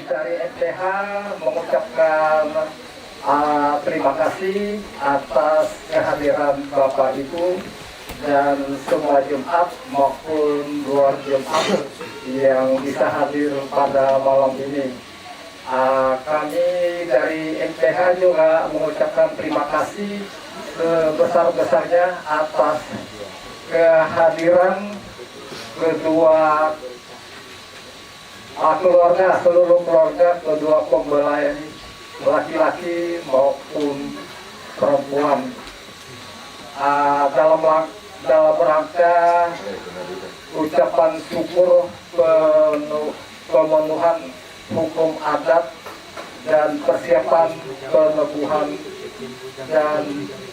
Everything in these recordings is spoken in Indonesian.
dari MTH mengucapkan terima kasih atas kehadiran Bapak Ibu dan semua Jumat maupun luar Jumat yang bisa hadir pada malam ini. Kami dari MTH juga mengucapkan terima kasih sebesar-besarnya atas kehadiran kedua keluarga, seluruh keluarga, kedua pembelai laki-laki maupun perempuan. Dalam rangka ucapan syukur pemenuhan hukum adat dan persiapan peneguhan dan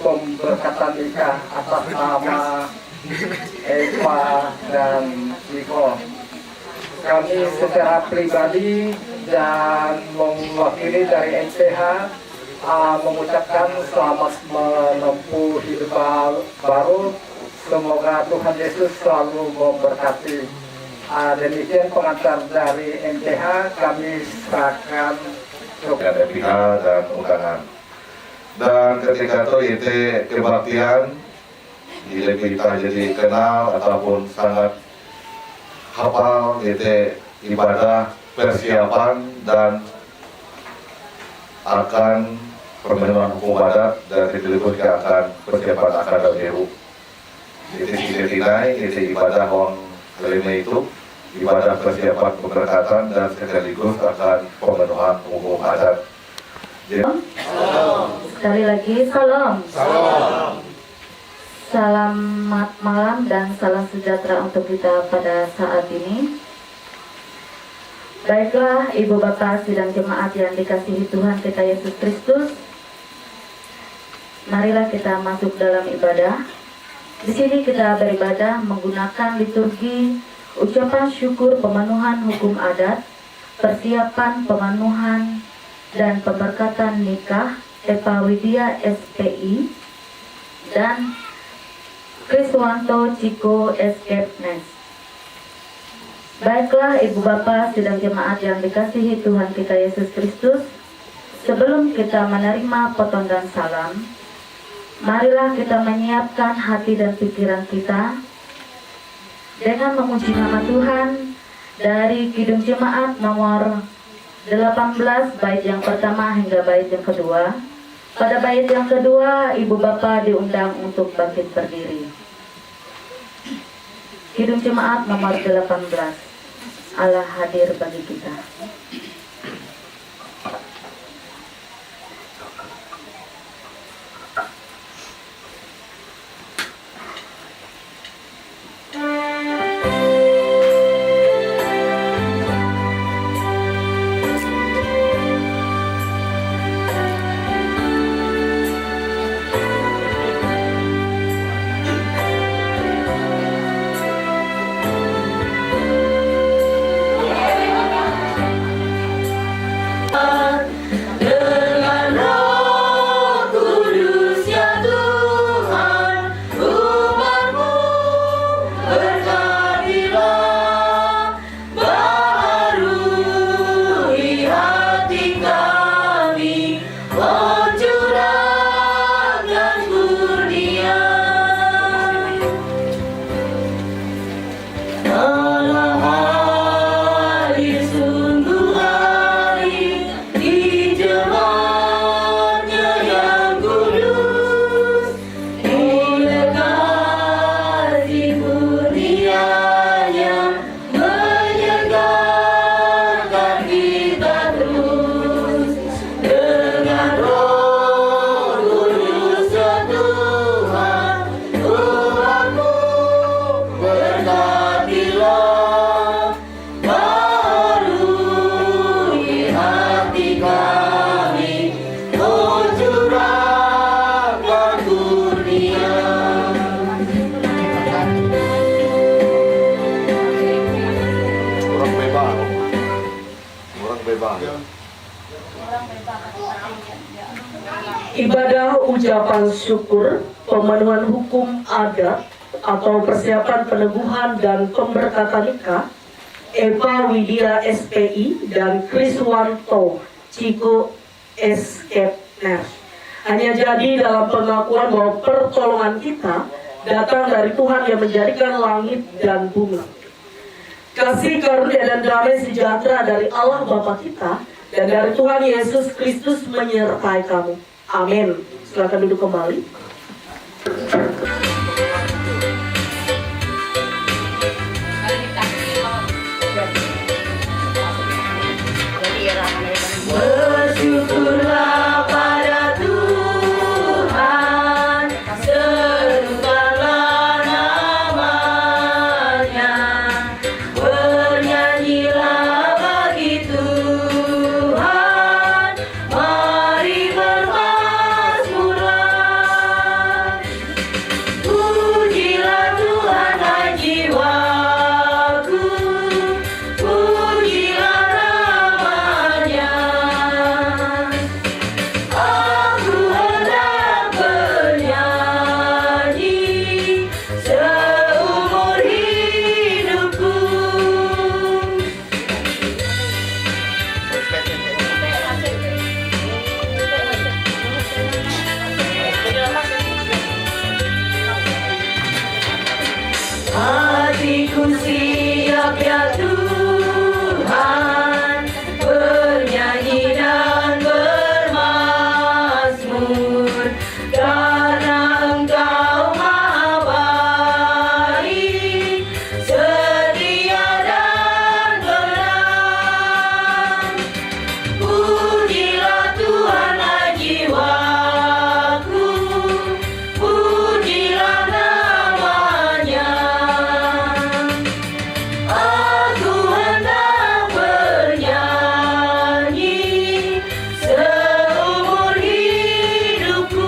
pemberkatan nikah atas nama Eva dan Nicole. Kami secara pribadi dan mewakili dari MTH mengucapkan selamat menempuh hidup baru. Semoga Tuhan Yesus selalu memberkati. Demikian pengantar dari MTH, kami serahkan kepada pihak dan undangan. Dan ketika itu kebaktian lebih jadi kenal ataupun sangat hafal ibadah persiapan dan akan pemenuhan hukum adat dan dilibatkan akan persiapan akad baru. Itu ibadah orang kelima itu ibadah persiapan pemberkatan dan sekaligus akan pemenuhan hukum adat. Sekali lagi salam. Selamat malam dan salam sejahtera untuk kita pada saat ini. Baiklah Ibu Bapak sidang jemaat yang dikasihi Tuhan kita Yesus Kristus, marilah kita masuk dalam ibadah. Di sini kita beribadah menggunakan liturgi ucapan syukur pemenuhan hukum adat, persiapan pemenuhan dan pemberkatan nikah Eva Widya SPI dan Kriswanto Ciko Escapnes. Baiklah Ibu Bapak sidang jemaat yang dikasihi Tuhan kita Yesus Kristus, sebelum kita menerima potong dan salam, marilah kita menyiapkan hati dan pikiran kita dengan memuji nama Tuhan dari Kidung Jemaat nomor 18 bait yang pertama hingga bait yang kedua. Pada bait yang kedua, Ibu Bapak diundang untuk bangkit berdiri. Kidung Jemaat nomor 18, Allah hadir bagi kita. Ibadah ucapan syukur pemenuhan hukum adat atau persiapan peneguhan dan pemberkatan nikah Eva Widya SPI, dan Kriswanto Ciko Eskepner. Hanya jadi dalam pengakuan bahwa pertolongan kita datang dari Tuhan yang menjadikan langit dan bumi. Kasih karunia dan damai sejahtera dari Allah Bapa kita dan dari Tuhan Yesus Kristus menyertai kamu. Amin. Silakan duduk kembali. Bersyukurlah pada Tuhan, serukanlah namanya, bernyanyilah bagi Tuhan, mari bermazmurlah. Pujilah Tuhan hai jiwaku, pujilah namanya. Aku hendak bernyanyi seumur hidupku. Hatiku siap ya Tuhan, bernyanyi dan bermazmur, karena Engkau Maha baik, setia dan benar. Pujilah Tuhan hai jiwaku, pujilah namanya. Aku hendak bernyanyi seumur hidupku.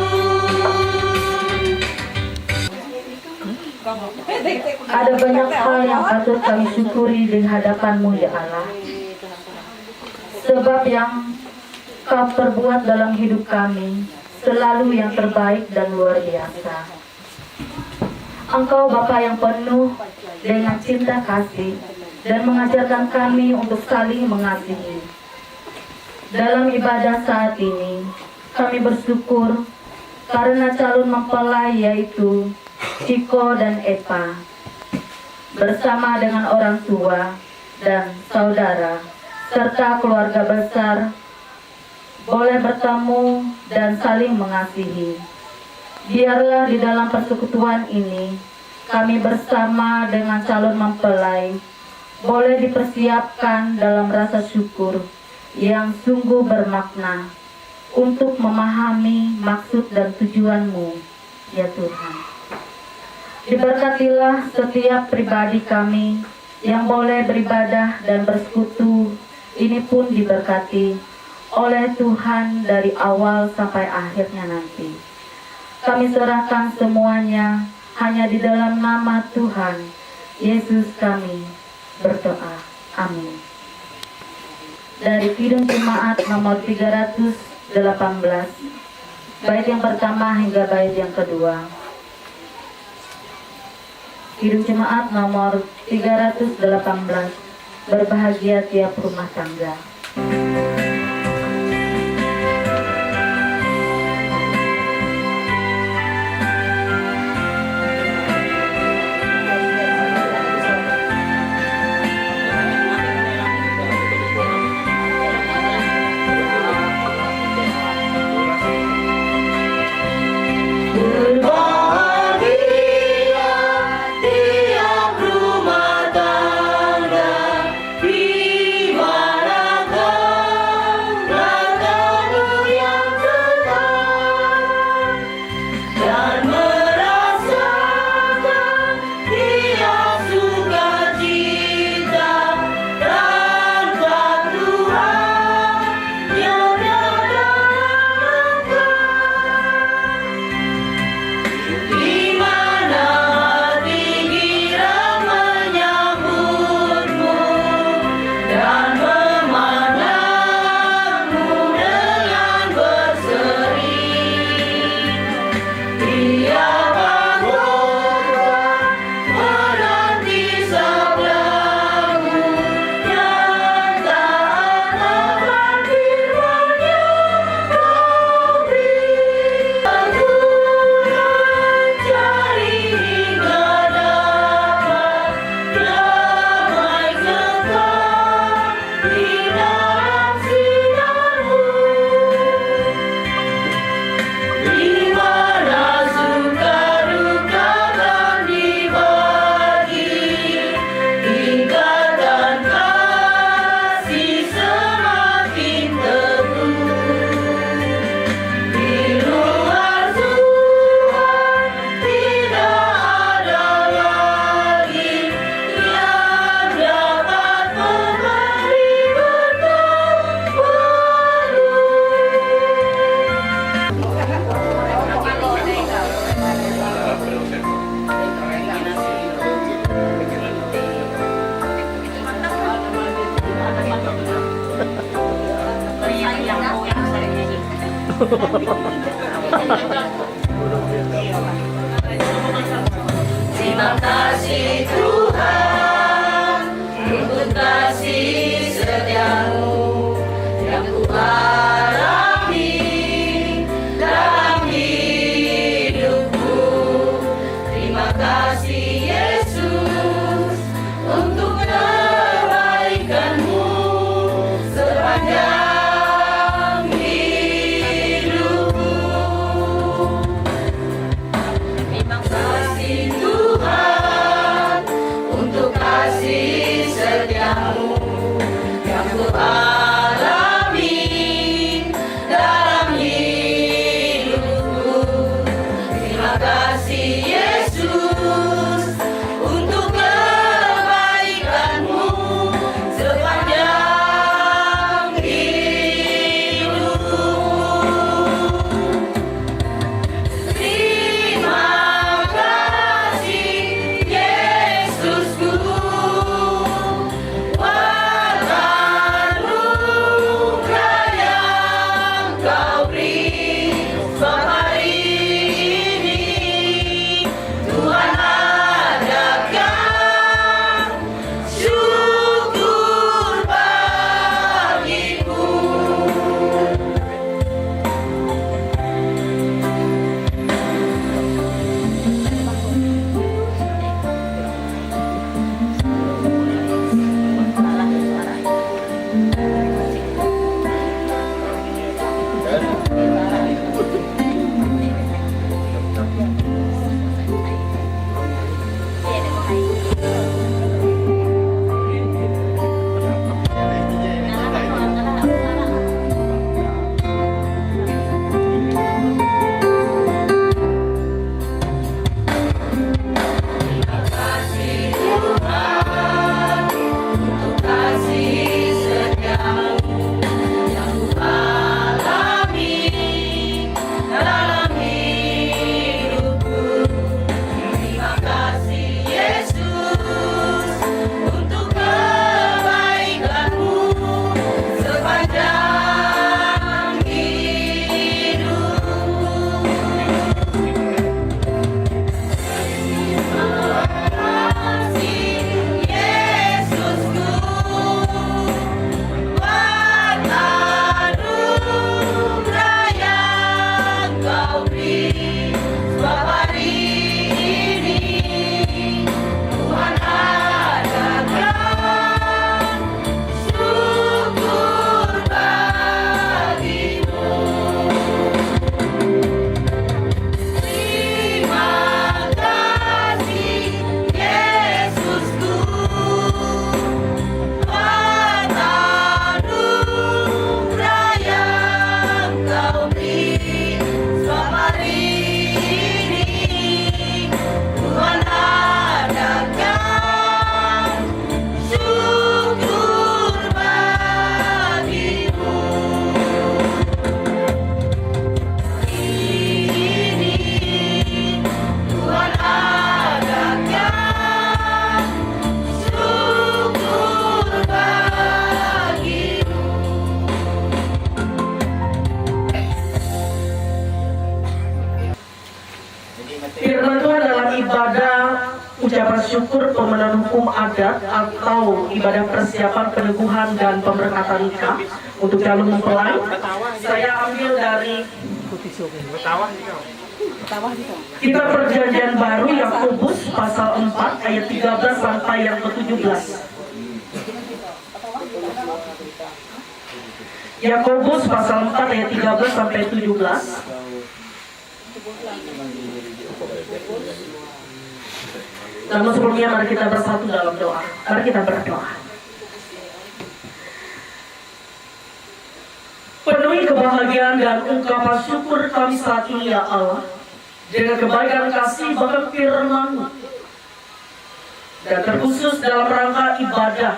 Ada banyak hal yang patut kami syukuri di hadapan-Mu ya Allah. Sebab yang Kau perbuat dalam hidup kami selalu yang terbaik dan luar biasa. Engkau Bapa yang penuh dengan cinta kasih dan mengajarkan kami untuk saling mengasihi. Dalam ibadah saat ini, kami bersyukur karena calon mempelai yaitu Ciko dan Eva bersama dengan orang tua dan saudara serta keluarga besar boleh bertemu dan saling mengasihi. Biarlah di dalam persekutuan ini kami bersama dengan calon mempelai boleh dipersiapkan dalam rasa syukur yang sungguh bermakna untuk memahami maksud dan tujuan-Mu ya Tuhan. Diberkatilah setiap pribadi kami yang boleh beribadah dan bersekutu, ini pun diberkati oleh Tuhan dari awal sampai akhirnya nanti. Kami serahkan semuanya hanya di dalam nama Tuhan Yesus kami berdoa. Amin. Dari Kidung Jemaat nomor 318, bait yang pertama hingga bait yang kedua. Kidung Jemaat nomor 318, berbahagia tiap rumah tangga. Tiap rumah tangga di mana kau Terima kasih Tuhan untuk kasih setiamu yang ku alami dalam hidupku. Terima kasih Yesus untuk kebaikanmu sepanjang hidupku. Terima kasih Tuhan untuk kasih setiamu yang ku alami dalam hidupku. Terima kasih Yesus untuk kebaikanmu sepanjang hidupku. Terima kasih Yesusku buat anugerah yang Kau beri. Sebab hari ini Tuhan adakan syukur bagiku. Kasih Tuhan untuk kasih setiamu yang ku alami dalam hidupku. Terima kasih Yesus untuk kebaikanmu sepanjang hidupku. Kasih Yesusku buat anugerah yang Kau beri. Sebab hari ini Tuhan adakan syukur bagimu. Terima kasih Yesusku buat anugerah yang Kau beri. Sebab hari ini Tuhan adakan syukur bagimu. Ini Tuhan adakan syukur bagimu. Firman Tuhan dalam ibadah ucapan syukur pemenuhan hukum adat atau ibadah persiapan peneguhan dan pemberkatan nikah untuk calon mempelai. Saya ambil dari Kitab Perjanjian Baru Yakobus pasal 4 ayat 13 sampai yang ke-17. Yakobus pasal 4 ayat 13 sampai 17. Namun sebelumnya mari kita bersatu dalam doa. Mari kita berdoa. Penuhi kebahagiaan dan ungkapan syukur kami saat ini ya Allah, dengan kebaikan kasih bahkan firman-Mu, dan terkhusus dalam rangka ibadah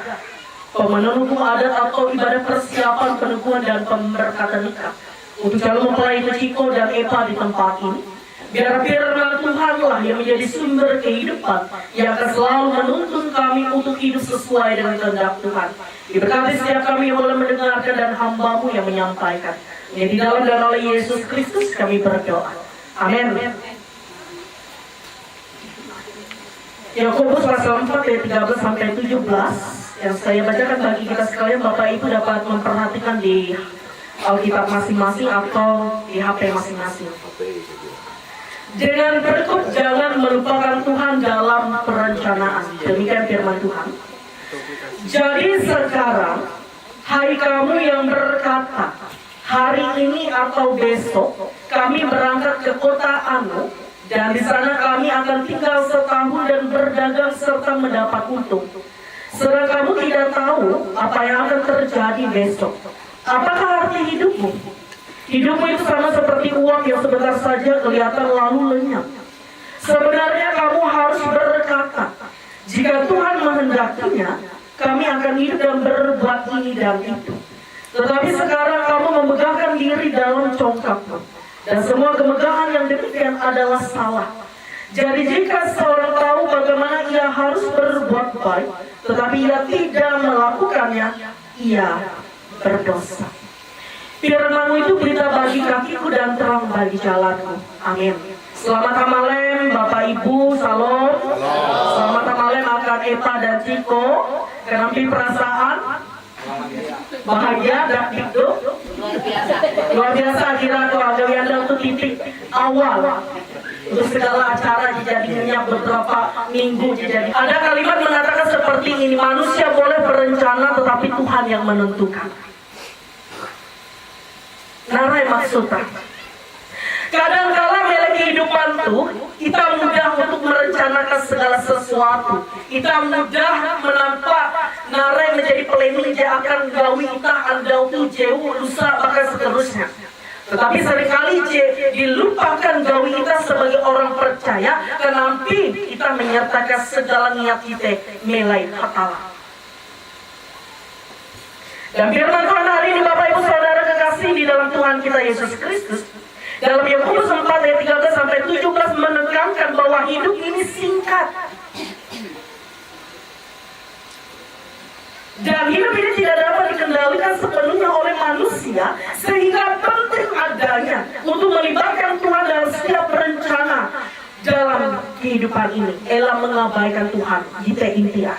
pemenuhan hukum adat atau ibadah persiapan peneguhan dan pemberkatan nikah untuk calon mempelai Ciko dan Eva di tempat ini. Biar firman Tuhanlah yang menjadi sumber kehidupan yang akan selalu menuntun kami untuk hidup sesuai dengan kehendak Tuhan. Diberkati setiap kami yang boleh mendengarkan dan hamba-Mu yang menyampaikan. Ya, di dalam dan oleh Yesus Kristus kami berdoa. Amin. Yakobus pasal 4 ayat 13 sampai 17 yang saya bacakan bagi kita sekalian. Bapak Ibu dapat memperhatikan di Alkitab masing-masing atau di HP masing-masing. Dengan berikut, jangan melupakan Tuhan dalam perencanaan. Demikian firman Tuhan. Jadi sekarang, hai kamu yang berkata, hari ini atau besok kami berangkat ke kota Anu, dan di sana kami akan tinggal setahun dan berdagang serta mendapat untung. Sedang kamu tidak tahu apa yang akan terjadi besok. Apakah arti hidupmu? Hidupmu itu sama seperti uap yang sebentar saja kelihatan lalu lenyap. Sebenarnya kamu harus berkata, jika Tuhan menghendakinya, kami akan hidup dan berbuat ini dan itu. Tetapi sekarang kamu memegahkan diri dalam congkakmu, dan semua kemegahan yang demikian adalah salah. Jadi jika seorang tahu bagaimana ia harus berbuat baik, tetapi ia tidak melakukannya, ia berdosa. Firman-Mu itu berita bagi kakiku dan terang bagi jalanku. Amin. Selamat Hamalem Bapak Ibu, salam. Selamat Hamalem akan Epa dan Ciko. Kenampi perasaan bahagia dan hidup luar biasa. Kira keluarga Yanda itu titik awal untuk segala acara dijadinya beberapa minggu jadi. Ada kalimat mengatakan seperti ini, manusia boleh berencana tetapi Tuhan yang menentukan. Narai maksudnya, kadang-kala dalam kehidupan tuh kita mudah untuk merencanakan segala sesuatu. Kita mudah menampak narai menjadi planning dia akan gawi kita andau tuh jauh lusa bahkan seterusnya. Tetapi seringkali dilupakan gawi kita sebagai orang percaya, kenampi kita menyertakan segala niat kita melai hatala. Dan firman Tuhan hari ini Bapak Ibu Saudara kekasih di dalam Tuhan kita Yesus Kristus, dalam Yakobus 4 ayat 13 sampai 17 menekankan bahwa hidup ini singkat. Dan hidup ini tidak dapat dikendalikan sepenuhnya oleh manusia, sehingga penting adanya untuk melibatkan Tuhan dalam setiap rencana dalam kehidupan ini. Elah mengabaikan Tuhan, kita intinya.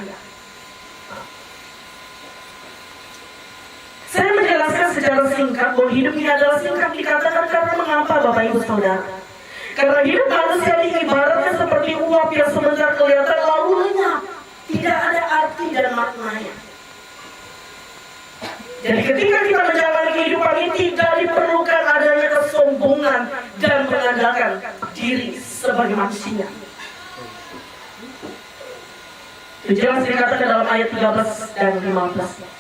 Saya menjelaskan secara singkat bahwa hidup ini adalah singkat dikatakan karena mengapa Bapak Ibu Saudara? Karena hidup manusia ini ibaratnya seperti uap yang sebentar kelihatan lalu lenyap. Tidak ada arti dan maknanya. Jadi ketika kita menjalani kehidupan ini tidak diperlukan adanya kesombongan dan mengandalkan diri sebagai manusia. Itu jelas dikatakan dalam ayat 13 dan 15.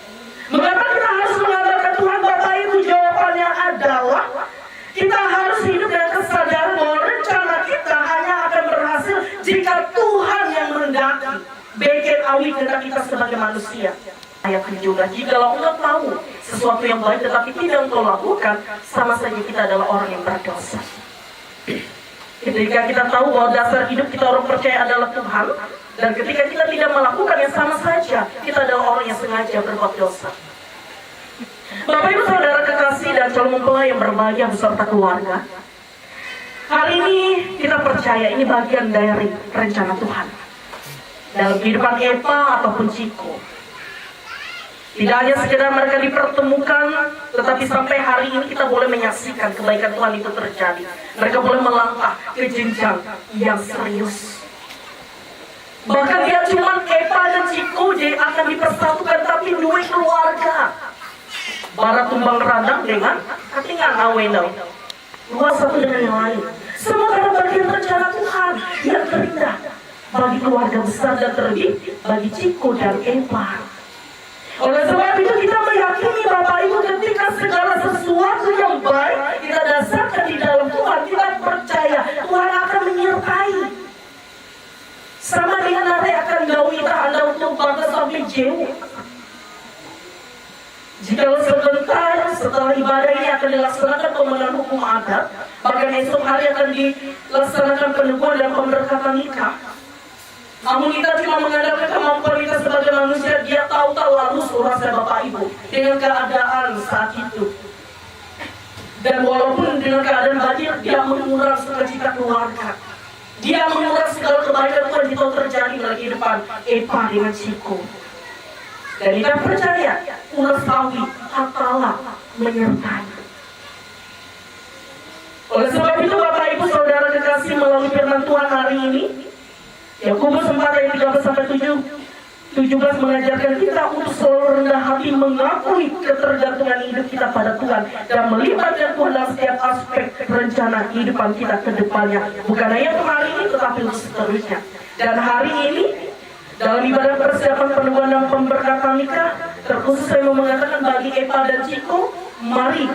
Mengapa kita harus mengandalkan Tuhan Bapak Ibu? Jawabannya adalah kita harus hidup dengan kesadaran bahwa rencana kita hanya akan berhasil jika Tuhan yang menghendaki. Bikin awi kita sebagai manusia. Ayat 17, jikalau engkau tahu sesuatu yang baik tetapi tidak engkau lakukan, sama saja kita adalah orang yang berdosa. Ketika kita tahu bahwa dasar hidup kita orang percaya adalah Tuhan, dan ketika kita tidak melakukan yang sama saja, kita adalah orang yang sengaja berbuat dosa. Bapak Ibu Saudara kekasih dan calon mempelai yang berbahagia beserta keluarga, hari ini kita percaya ini bagian dari rencana Tuhan dalam kehidupan Epa ataupun Ciko. Tidak hanya sekedar mereka dipertemukan, tetapi sampai hari ini kita boleh menyaksikan kebaikan Tuhan itu terjadi. Mereka boleh melangkah ke jenjang yang serius. Bahkan dia cuma Epa dan Ciko dia akan dipersatukan, tapi dua keluarga. Barat tumbang randang dengan katingan awenau. Dua satu dengan yang lain. Semua karena bagian rencana Tuhan yang terindah bagi keluarga besar dan terlebih bagi Ciko dan Epa. Oleh sebab itu kita meyakini Bapak Ibu ketika segala sesuatu yang baik kita dasarkan di dalam Tuhan, kita percaya Tuhan akan menyertai. Sama dengan nanti akan gawi kita Anda untuk bangga sampai jauh. Jika sebentar setelah ibadah ini akan dilaksanakan pemenuhan hukum adat, bahkan esok hari akan dilaksanakan peneguhan dan pemberkatan nikah. Namun kita cuma mengandalkan kemampuan kita sebagai manusia, dia tahu lalu surah saya Bapak Ibu dengan keadaan saat itu. Dan walaupun dengan keadaan banjir, dia menguras sukacita keluarga. Dia menguras segala kebaikan Tuhan yang terjadi dalam kehidupan Epa dengan Ciko. Dan kita percaya ulas Sawi Allah menyertai. Oleh sebab itu Bapak Ibu Saudara kekasih, melalui firman Tuhan hari ini, Yakobus 4 ayat 13-17 mengajarkan kita untuk selalu rendah hati mengakui ketergantungan hidup kita pada Tuhan dan melibatkan Tuhan dalam setiap aspek rencana kehidupan kita ke depannya. Bukan hanya untuk hari ini tetapi untuk seterusnya. Dan hari ini dalam ibadah persiapan penubuhan dan pemberkatan nikah, terkhusus saya mau mengatakan bagi Epa dan Ciko, mari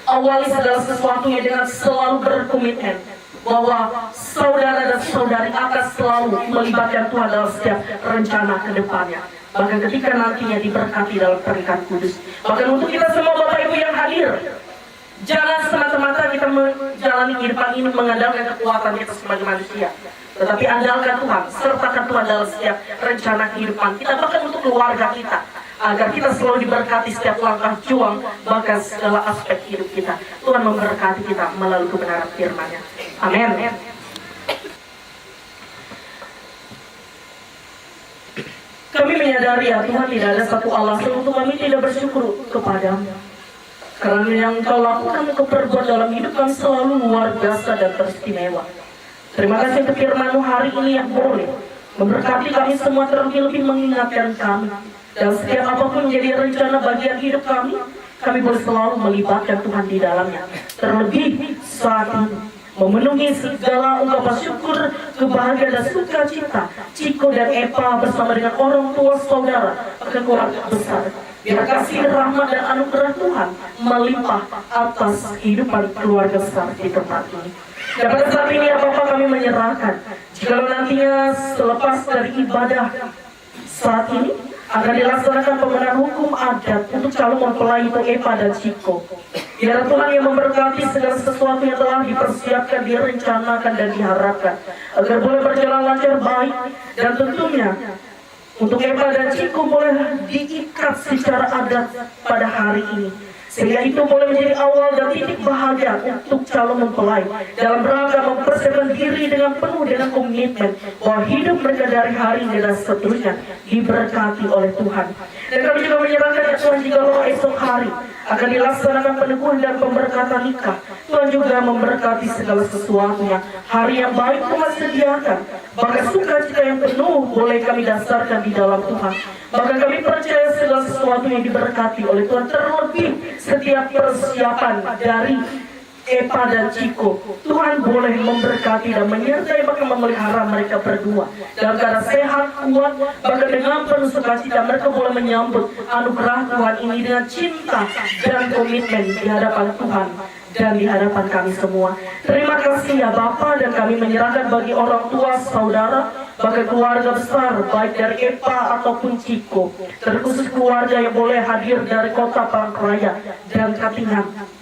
awali segala sesuatunya dengan selalu berkomitmen bahwa saudara dan saudari akan selalu melibatkan Tuhan dalam setiap rencana ke depannya. Bahkan ketika nantinya diberkati dalam pernikahan kudus. Bahkan untuk kita semua Bapak Ibu yang hadir, jangan semata-mata kita menjalani kehidupan ini mengandalkan kekuatan kita sebagai manusia, tetapi andalkan Tuhan, sertakan Tuhan dalam setiap rencana kehidupan kita, bahkan untuk keluarga kita, agar kita selalu diberkati setiap langkah juang, bahkan segala aspek hidup kita. Tuhan memberkati kita melalui kebenaran firman-Nya. Amin. Kami menyadari ya Tuhan, tidak ada satu alasan untuk kami tidak bersyukur kepada-Mu. Karena yang Kau lakukan, Kau perbuat dalam hidup kami selalu luar biasa dan teristimewa. Terima kasih untuk firman-Mu hari ini yang boleh memberkati kami semua, terlebih-lebih mengingatkan kami. Dan setiap apapun menjadi rencana bagian hidup kami boleh selalu melibatkan Tuhan di dalamnya. Terlebih saat ini, memenuhi segala ungkapan syukur, kebahagiaan dan sukacita Ciko dan Epa bersama dengan orang tua saudara ke keluarga besar. Biar kasih rahmat dan anugerah Tuhan melimpah atas kehidupan keluarga besar di tempat ini. Dan pada saat ini apa-apa kami menyerahkan, jika nantinya selepas dari ibadah saat ini akan dilaksanakan pembenahan hukum adat untuk calon mempelai itu Epa dan Ciko. Biar Tuhan yang memberkati segala sesuatu yang telah dipersiapkan, direncanakan dan diharapkan, agar boleh berjalan lancar baik, dan tentunya untuk Epa dan Ciko boleh diikat secara adat pada hari ini, sehingga itu boleh menjadi awal dan titik bahagia untuk calon mempelai dalam rangka mempersiapkan diri dengan penuh dengan komitmen bahwa hidup mereka dari hari ini dan seterusnya diberkati oleh Tuhan. Dan kami juga menyerahkan ya Tuhan, jika esok hari akan dilaksanakan peneguhan dan pemberkatan nikah, Tuhan juga memberkati segala sesuatunya. Hari yang baik Tuhan sediakan, bahkan sukacita yang penuh boleh kami dasarkan di dalam Tuhan. Bahkan kami percaya segala sesuatu yang diberkati oleh Tuhan, terlebih setiap persiapan dari Epa dan Ciko, Tuhan boleh memberkati dan menyertai bahkan memelihara mereka berdua dalam keadaan sehat, kuat, bahkan dengan penuh sukacita mereka boleh menyambut anugerah Tuhan ini dengan cinta dan komitmen di hadapan Tuhan dan di hadapan kami semua. Terima kasih ya Bapa, dan kami menyerahkan bagi orang tua, saudara, bahkan keluarga besar baik dari Epa ataupun Ciko, terkhusus keluarga yang boleh hadir dari kota Palangkaraya dan Katingan.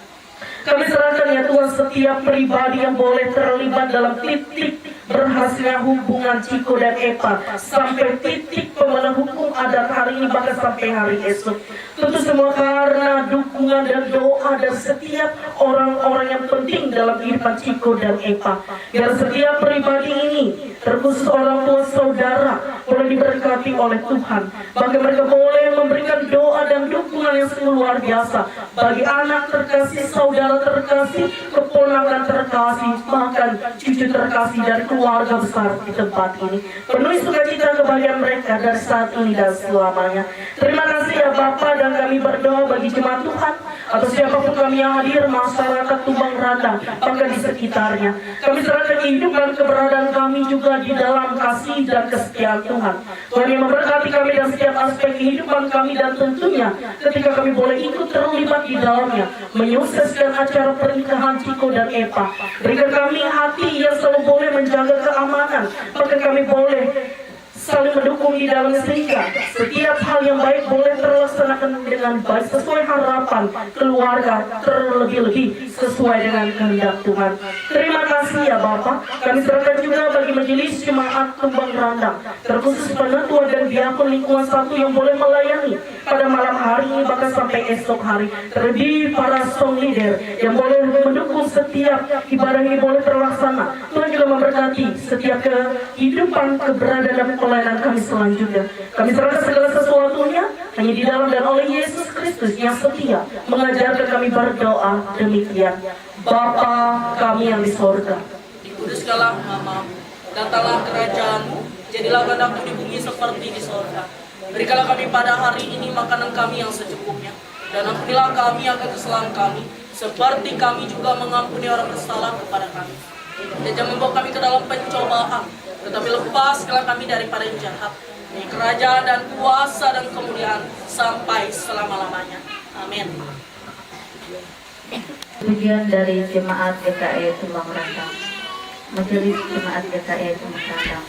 Kami serahkan ya Tuhan setiap pribadi yang boleh terlibat dalam titik berhasilnya hubungan Ciko dan Epa sampai titik pemenang hukum adat hari ini, bahkan sampai hari esok. Tentu semua karena dukungan dan doa dan setiap orang-orang yang penting dalam kehidupan Ciko dan Epa. Biar setiap pribadi ini, terkhusus orang tua saudara, boleh diberkati oleh Tuhan. Bahkan mereka boleh memberikan doa dan dukungan yang sungguh luar biasa bagi anak terkasih, saudara terkasih, keponakan terkasih, bahkan cucu terkasih dari keluarga besar di tempat ini. Penuhi sukacita kebahagiaan mereka dari saat ini dan selamanya. Terima kasih ya Bapa, dan kami berdoa bagi jemaat Tuhan atau siapapun kami yang hadir, masyarakat Tumbang Randang, bahkan di sekitarnya. Kami serahkan kehidupan keberadaan kami juga di dalam kasih dan kesetiaan Tuhan. Tuhan yang memberkati kami dan setiap aspek kehidupan kami, dan tentunya ketika kami boleh ikut terlibat di dalamnya menyukseskan acara pernikahan Ciko dan Epa. Berikan kami hati yang selalu boleh menjaga keamanan, bahkan kami boleh saling mendukung di dalamnya, sehingga setiap hal yang baik boleh terlaksanakan dengan baik sesuai harapan keluarga, terlebih-lebih sesuai dengan kehendak Tuhan. Terima kasih ya Bapak. Kami serahkan juga bagi majelis jemaat Tumbang Randang, terkhusus penetua dan diakon lingkungan satu yang boleh melayani pada malam hari bahkan sampai esok hari. Terlebih para song leader yang boleh mendukung setiap ibadah ini boleh terlaksana. Tuhan juga memberkati setiap kehidupan, keberadaan dan pelayanan kami selanjutnya. Kami serahkan segala sesuatunya hanya di dalam dan oleh Yesus Kristus yang setia mengajarkan kami berdoa demikian. Bapa kami yang di sorga, Dikuduskanlah namamu, datanglah kerajaanmu, jadilah kehendakmu di bumi seperti di sorga. Berikanlah kami pada hari ini makanan kami yang secukupnya, dan ampunilah kami akan kesalahan kami, seperti kami juga mengampuni orang bersalah kepada kami. Dan jangan membawa kami ke dalam pencobaan, tetapi lepaskanlah kami daripada yang jahat. Ini kerajaan dan kuasa dan kemuliaan sampai selama-lamanya. Amin. Tujuan dari Jemaat GKI Tumbang Rantang, Majelis Jemaat GKI Tumbang Rantang.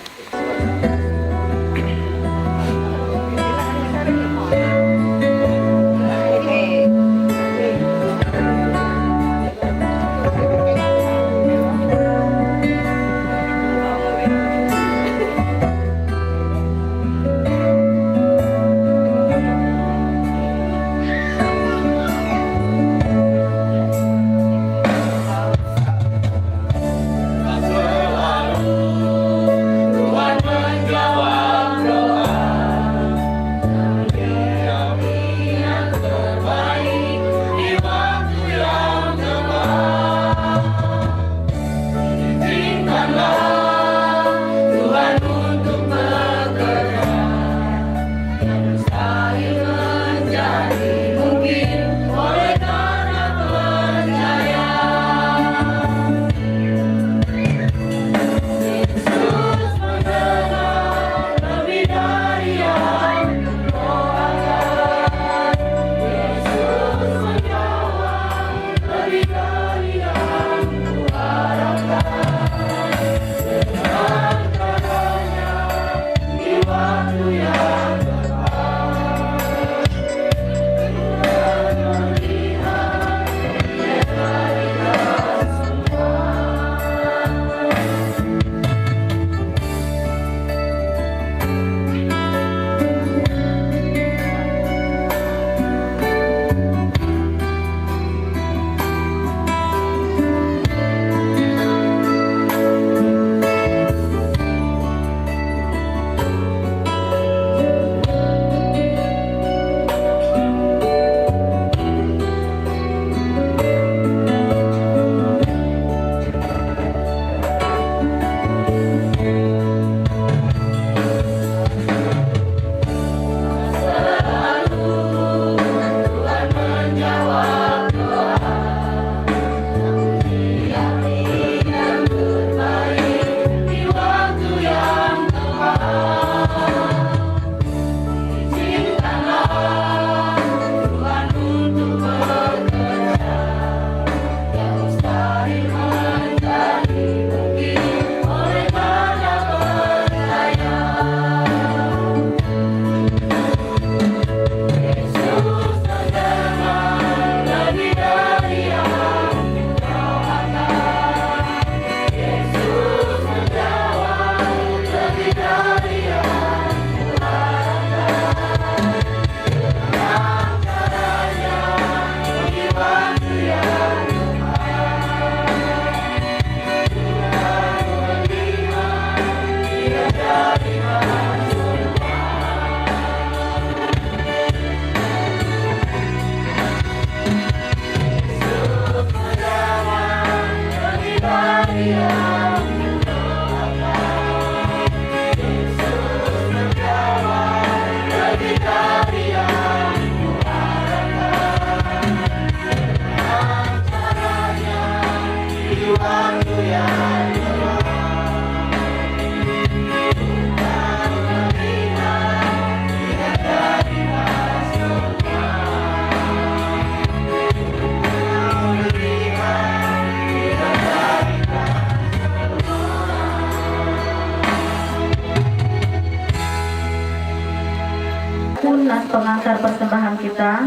Nas pengantar persembahan kita.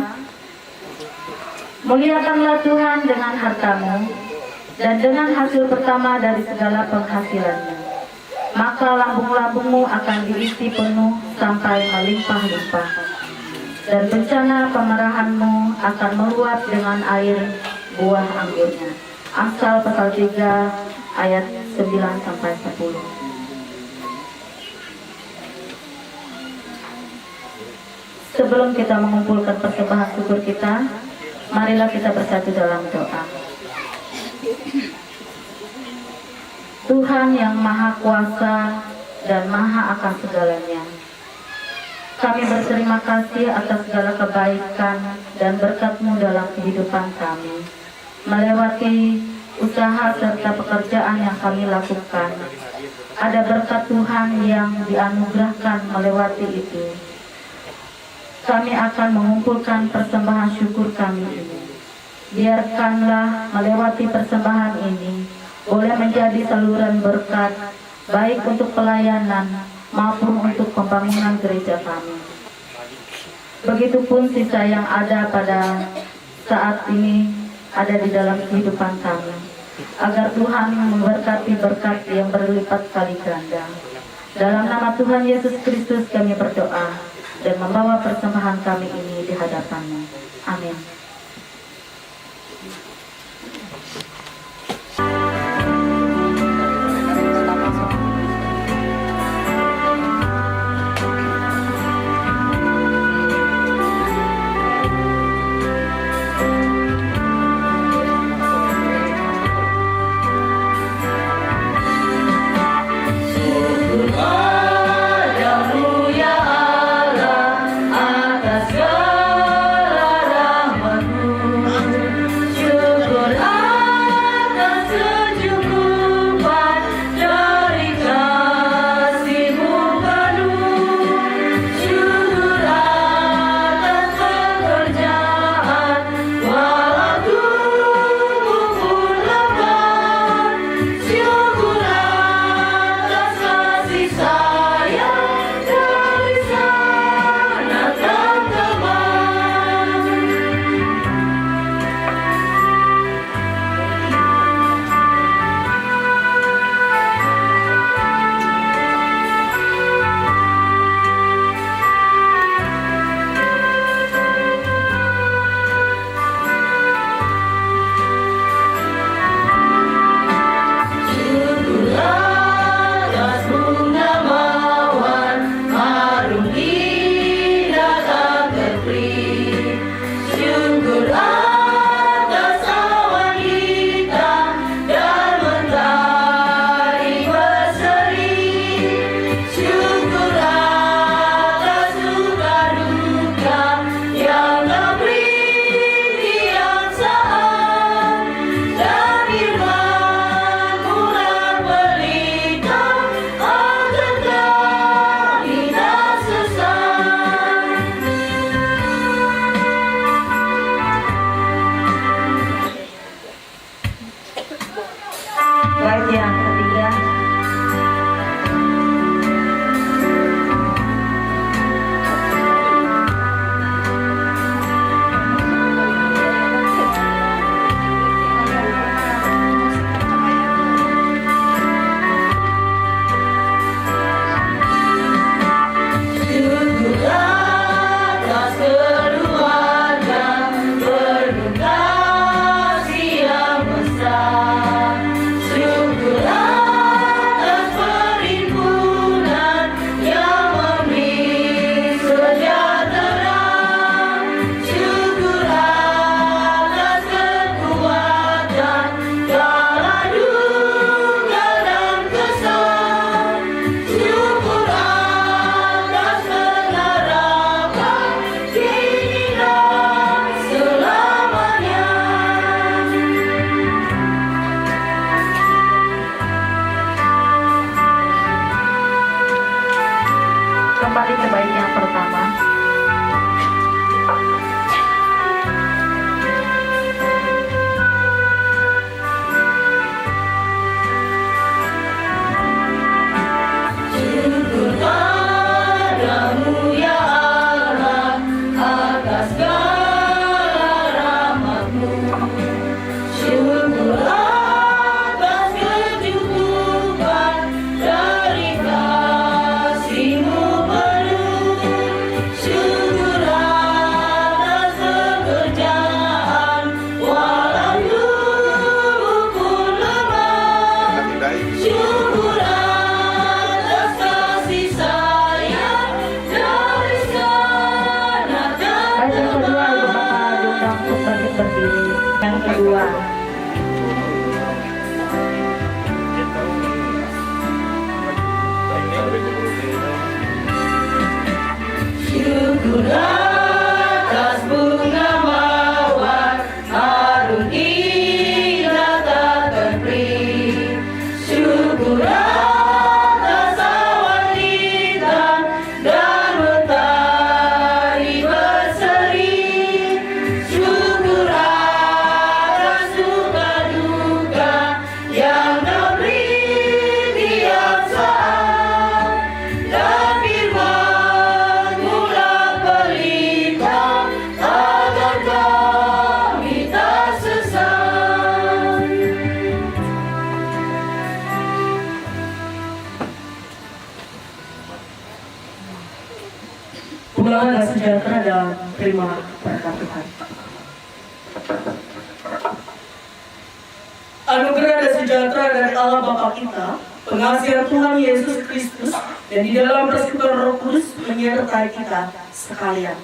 Muliakanlah Tuhan dengan hartamu dan dengan hasil pertama dari segala penghasilannya, maka lambung-lambungmu akan diisi penuh sampai melimpah-limpah. dan bencana pemerahan-Mu akan meluap dengan air buah anggurnya. Amsal pasal 3 ayat 9-10. Sebelum kita mengumpulkan persembahan syukur kita, marilah kita bersatu dalam doa. Tuhan yang Maha Kuasa dan Maha akan segalanya, kami berterima kasih atas segala kebaikan dan berkat-Mu dalam kehidupan kami. Melewati usaha serta pekerjaan yang kami lakukan, ada berkat Tuhan yang dianugerahkan melewati itu. Kami akan mengumpulkan persembahan syukur kami ini. Biarkanlah melewati persembahan ini boleh menjadi saluran berkat, baik untuk pelayanan maupun untuk pembangunan gereja kami. Begitupun sisa yang ada pada saat ini ada di dalam kehidupan kami, agar Tuhan memberkati berkat yang berlipat kali ganda. Dalam nama Tuhan Yesus Kristus kami berdoa dan membawa persembahan kami ini di hadapan-Mu. Amin. Padamu ya Allah atas segala rahmat Yang kedua, Syukurlah atas bunga mawar harum indah tak terperi. Syukurlah atas awan hitam dan mentari berseri. Syukurlah atas suka duka yang diberi tiap saat. Dan firman-Mu pelita agar kami tak sesat. Pulang dan sejahtera dan terima berkat Tuhan. Anugerah dan sejahtera dari Allah Bapa kita, pengasihan Tuhan Yesus Kristus, dan di dalam persekutuan Roh Kudus menyertai kita sekalian.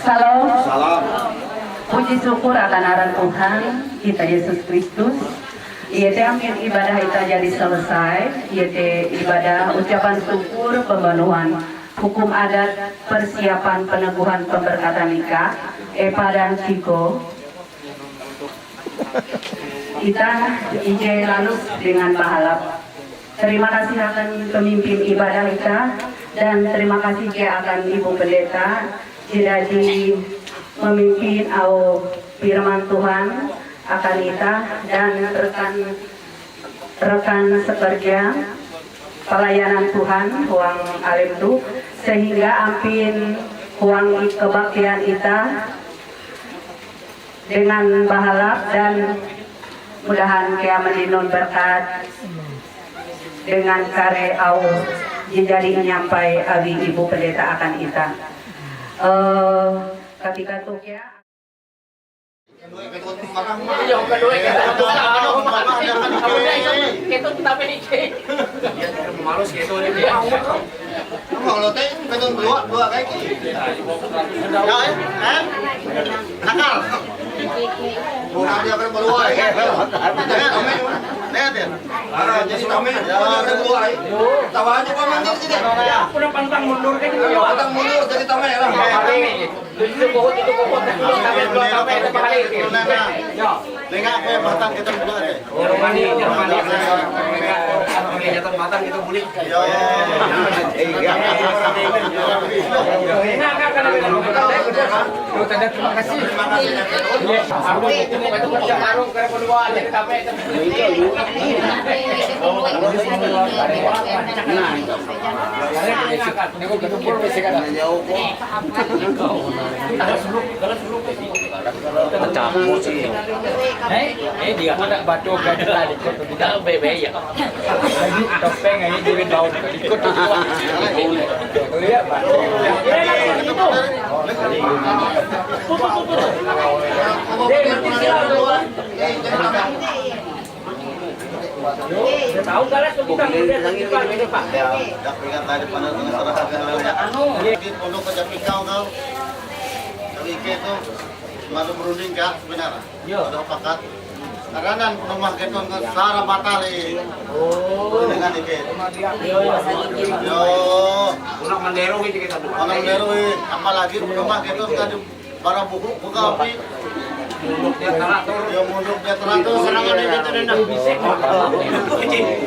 Salam. Puji syukur akan aran Tuhan kita Yesus Kristus. Iete amin ibadah kita jadi selesai. Iete ibadah ucapan syukur pembanuan hukum adat persiapan peneguhan pemberkatan nikah Epa dan Ciko. Kita ije lalu dengan bahalap. Terima kasih akan pemimpin ibadah kita dan terima kasih juga akan Ibu Pendeta jadi memimpin firman Tuhan akan kita dan rekan sekerja pelayanan Tuhan huang alim tu sehingga ampin huang kebaktian kita dengan bahalap dan mudahan kia mendinon berkat dengan kare au jadi nyampai abi Ibu Pendeta akan kita ketika tuh ya dia ada batu gadah ikut tidak bebe ya. Lagi topeng ini di daun ikut juga. Lihat Pak. Tahu kalau kita kemudian kita ini Pak. Dak peringatan tadi pada di pondok kerja pikau kau. Tapi itu masuk berunding kak sebenarnya. Ada pakat. Karanan rumah keton ke Sarah Batali. Oh, dengan iki. Yo. Unak mandero gitu kita tuh. Orang Derwi, apalagi rumah keton kan para buku buka api. Dia teratur. Yo munduk dia teratur serangan ini kita ndak bisa.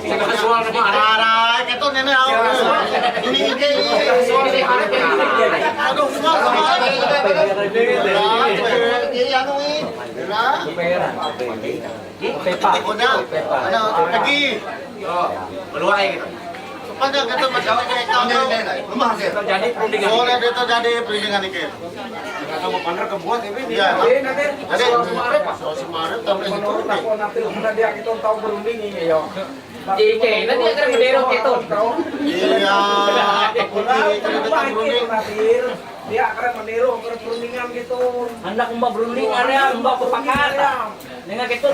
Kita soal sama Arah keton ini ini iki. Aduh, semua sama. Ini anu ini. Nah. Pepa. Ada pergi. Meluai gitu. Panjang kita macam kayak kau tahu. Lemah sih. Jadi perundingan. Soalnya dia tuh jadi perundingan ini. Kamu pandar kebuat ini. Iya. Jadi Semarang Pak. Semarang tahu itu. Aku nanti dia kita tahu berunding ini ya. Ike, nanti akan mendero gitu. Iya. Dia akan meniru perundingan gitu. Hendak mbak berundingan ya, mbak kepakat. Dengan gitu.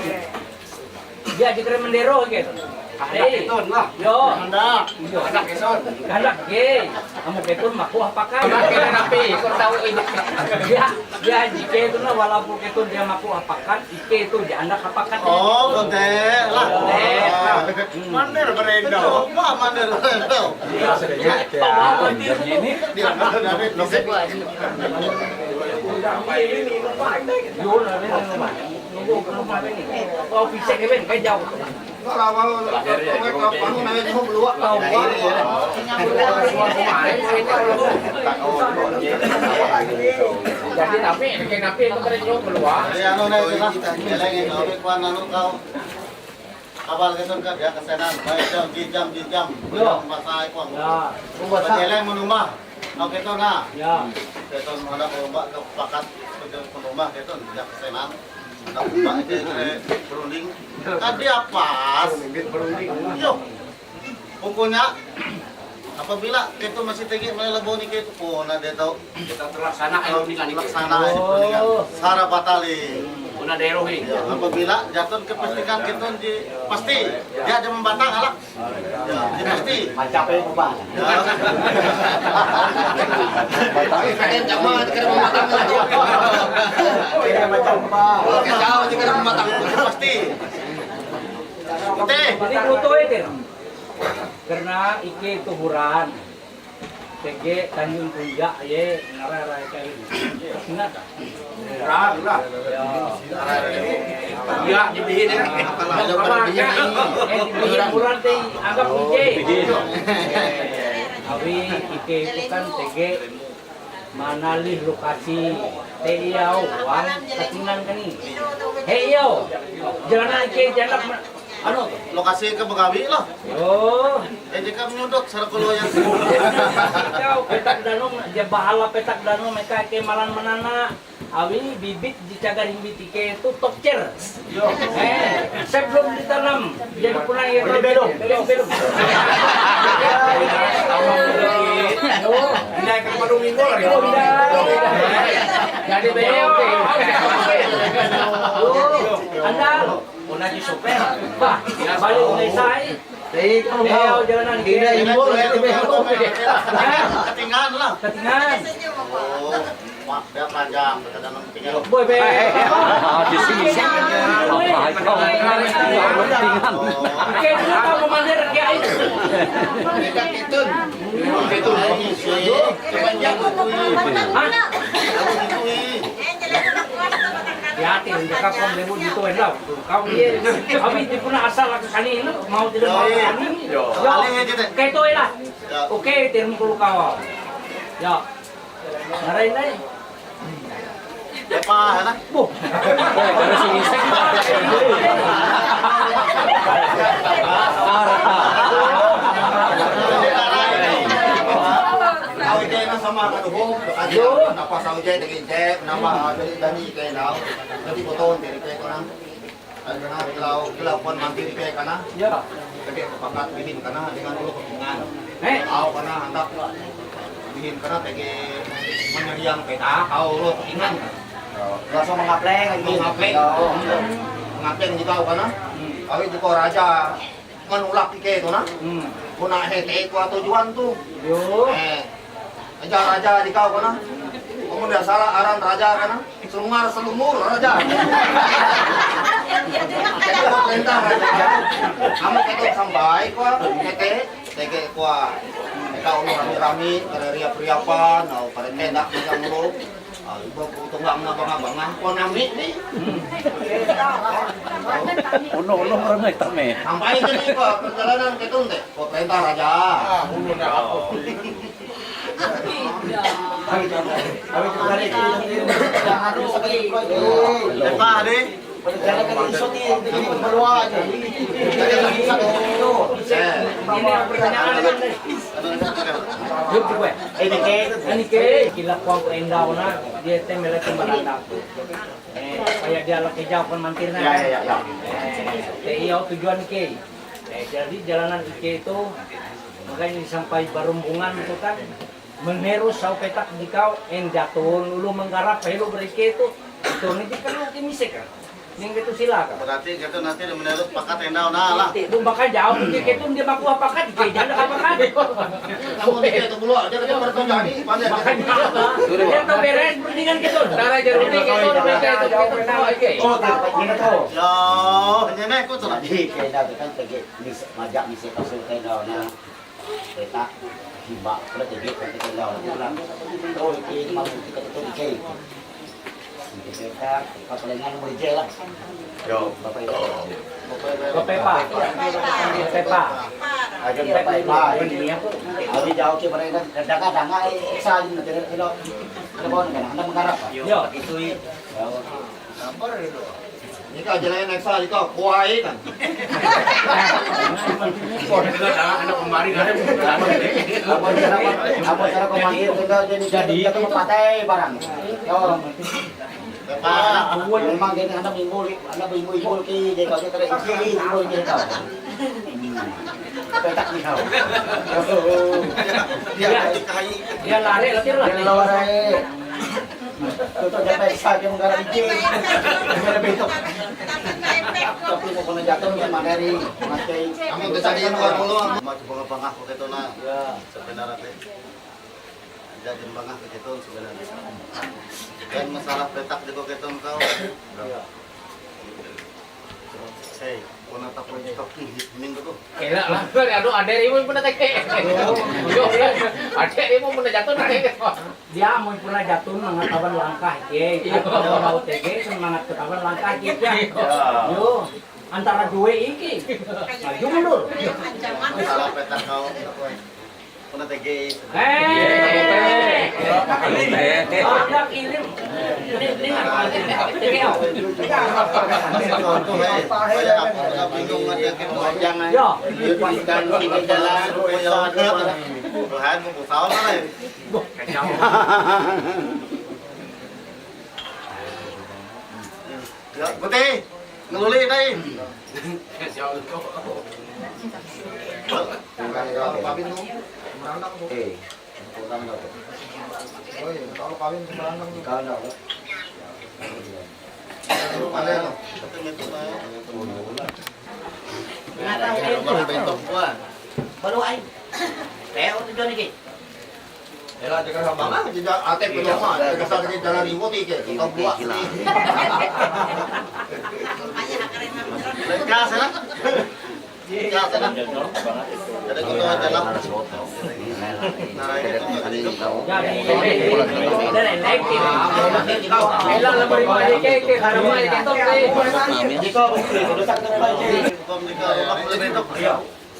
Dia jika mendero gitu. Hei, yo, hendak keson, hendak ke, kamu ketun maku apakan? Makin rapi, kau tahu ini. Dia jika itu na walaupun ketun dia maku apakan, ike itu dia hendak apakan. Oh, konte lah. Mandir berendo. Coba mandir berendo. Ini Dia dari oh bisa keben kayak jauh. Jadi napi itu kerja keluar. Ya anu na kita. Lagi kau kuan anu kau. Abal ketun kan ya kesenan. Baik jam. Yo masa ikon. Ya. Keleng menumah. Kau ketun na. Ya. Ketun ada lomba kepakat penumah ketun ya kesenan. Mbak berunding tadi apa? Yo, pokoknya apabila kita masih tinggi meleboni kita pun ada tahu Kita terlaksana perundingan ini. laksana perundingan sara batali. Una derohi. Ya, apabila jatuh kepentingan kita pasti dia ada membatang alak. Ya, dia pasti. Capek ubah. Pasti. Oke. Ini butuh itu. Karena iki tuhuran. TG Tanjung Puja ye ngarara kayak ini. Ingat tak? Lah. Ya, dibihin ya. Dibihin kurang teh anggap ije. Abi ike itu kan TG manalih lokasi teyau wang ketinggalan kan ini. Heyau. Jangan ike jangan anu Lokasi ke Begawi lah. oh Jika menyudut sarang yang kau petak danau dia bahala petak danau mereka ke malan menana awi bibit dicagar himbit ike itu tokcer sebelum ditanam jadi pulang ya belum tidak ke Padung Minggu jadi belum andal una di super bah balik mulai saya Leo jalanan kira ibu ketinggalan lah. ketinggalan Oh, mak dia panjang kadang tinggal. boy be di sini oke dulu kamu mandir kayak itu hati menjaga kaum lemu gitu enggak kau dia kami di puna asal kali ini mau tidak mau kali yo kayak itu lah oke terima kasih kau ya ngarain lagi Apa na? bu dari sini Saujay na sama kadugo, ayo napa saujay daging jeb, napa dani kay now. Dadi boton diri kay ko nang. Ano na kilaw pon mangkiri kay kana. ya Dagi pakat bihin kana dengan ulo kepungan. Aw kana handak bihin kana dagi menyeriang peta aw ulo ingan. langsung mengapleng Ngapleng. Ngapleng gitu aw kana. Awi di ko raja manulak kay to na. Kuna hete ko tujuan tu. yo Raja di kau kana. Kemudian salah aran raja kana. Selumur raja. Jadi aku perintah raja. Kamu ketok sampai kuah teke kuah. Kau rami-rami kada riap-riapan, au kada tenda macam lu. Ibu tunggang na banga-banga ko nami ni. uno orang itu me Sampai jadi kuah perjalanan ketun teh. Ko perintah raja. Lepas deh, Jalan kan iso di berdua aja. Ini ang pertanyaan naman. Yuk gue. Ini ke kilakuan ko endaw na dia teh melati malanda. Kayak dia laki jauh kan mantirna. Ya. Iyo tujuan ke. Jadi jalanan Ike itu makanya sampai barumbungan itu kan menerus sau petak di kau jatuh ulu menggarap pelu berike itu nanti kan lu kimisik kan. Yang itu silakan. Berarti gitu nanti menurut pakat endau nah lah. Itu bakal jauh gitu dia maku apakan jangan apakan. Kamu itu dulu aja kita bertanya nih. Makanya dia tuh beres perundingan gitu. Cara jarumnya gitu mereka itu Ike. Oh, gini tuh. Yo, ini nih kok tuh. Jadi kayak kan pergi majak misi kasus kayak na kereta hibak kalau jadi kan kita pulang terus ini mau kita tuh di kereta papalengan mau jalan Yo, bapak itu Pepa. aja bapak ini habis jauh ke mereka kadang-kadang eksa aja nanti kalau kan anda mengharap Yo, itu ini kan jalan naik salah itu kuai kan. Anak kemarin ada apa cara kau manggil kita jadi kita mau pakai barang yo memang gini anda ibu ki jadi kalau kita isi ibu jadi tahu petak nih kau dia lari lah. Tutup sampai saja menggarap iji, menggarap bentuk. Tapi mau kena jatuh kan mandiri, pakai. Kamu bisa di luar dulu. Mau coba bangah ke itu nah. Ya, sebenarnya teh. Jadi bangah ke itu sebenarnya. Dan masalah petak di koketon kau. Hei, kena tak punya topi minggu tu. Kela lah, aduh ada ibu pernah teke. Ada ibu pernah jatuh nanti. Dia mau pernah jatuh mengetahuan langkah ke. Kalau mau tege semangat ketahuan langkah ke. Yo, antara dua iki. Maju mundur. Masalah petak kau. Kena tege. Anak ilim. Jangan. Yo, Pastikan di jalan Tuhan mau salah mana? Ya, putih. Ngeluli tadi. Kurang dah. Oh iya, kalau kawin sembarang Kau dah. mana lo? Bentuk gua. Baru ai. Leo tu Johnny ke. Yalah jaga sama mana? Tidak atep ke rumah. Jaga sama di jalan ibu tiga. Kau buat ni. Mereka sana. Ya sana. Ada kau jalan.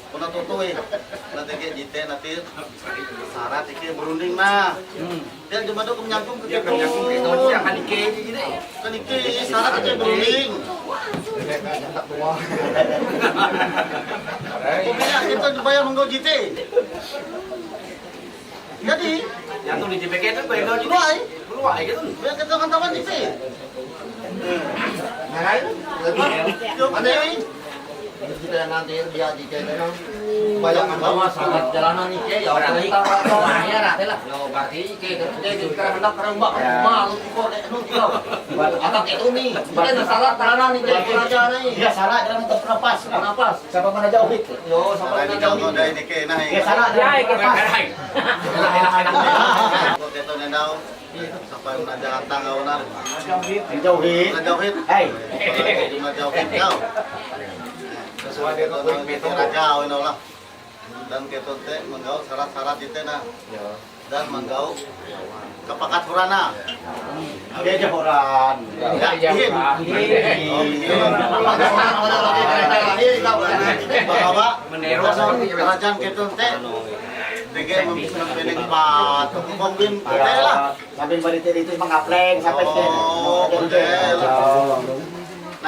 Kuna tutuy, nanti kayak jite nanti syarat iki berunding nah. Dia cuma tuh menyangkung ke itu. Kan iki gini. Kan iki syarat iki berunding. Pokoknya kita dibayar menggo jite. Jadi, yang tuh di JPK itu bayar gaji. Luai gitu. Biar kita kantawan jite. Ngarai? Yo, ada ini. Kita nanti dia di kene bayangan bawa sangat jalanan iki ya ora iki ya ra lah yo berarti iki kita hendak kerembak malu kok anu kilo atak itu nih kita salah jalanan iki raja nih Dia salah dalam terlepas. Siapa mana jauh itu? yo sampai jauh dari iki nah Dia salah dia lepas. kok keto nendau sampai menajak tangga unar Jauhin. jauhin Hei. jauhin kau sesuai dengan metode raja ini lah dan kita teh menggau syarat-syarat itu nah dan menggau kepakat purana Dia jahoran. bahwa kerajaan kita teh dengan memilih pat mobil lah Sambil balik itu emang ngapleng sampai ke.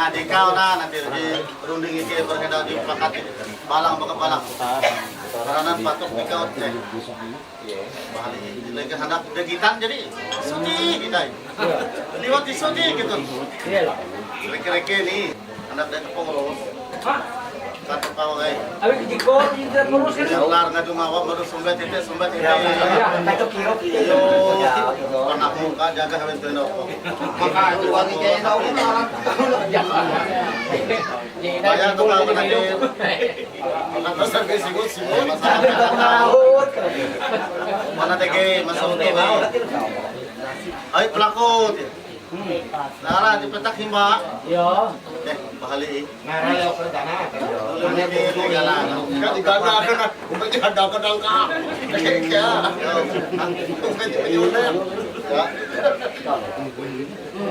Nah di kau nanti di runding iki berkena di pakat balang baka balang. Karanan patok di kau teh. Bahali lagi hendak degitan jadi sudi kita. Liwat di sudi gitu. Reke-reke nih hendak dari pengurus. Kata kau Abi jiko tidak perlu sih. ular ngadu mawa baru sumbat itu. Itu kiro Yo, anak muka jaga habis tendo. maka itu wangi jaya tahu kita orang. Bayar tuh kalau nanti. Anak besar ke sibuk mana tege masuk ke ayo pelaku. Nara dipetak himba. Yo. Bahali. Ngarang lewat rencana. Ini jalan. Kan diganda kan. Umpamanya ada kedang ka. Ya. Ya.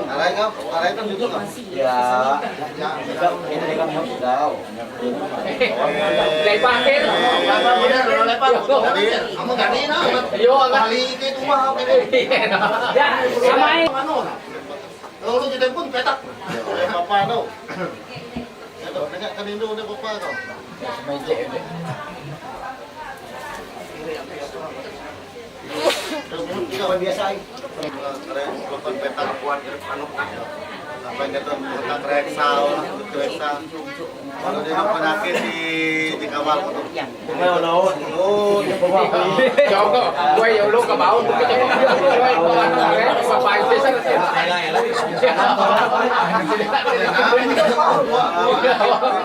Arai kau, arai kan juga kan? Ya, ini mereka mau tahu. Lepakin. Jadi, kamu ganti nah. Yo, Kali ini tuh mah oke deh. ya, samain. Kalau lu jadi pun petak. Papa no. Itu dengar kan Indo udah papa kau. Kalau biasa Telepon petak kuat sampai gitu petak reksal, kalau dia penyakit di kawal itu. Oh, Cho gue ya lu ke bawah tuh ke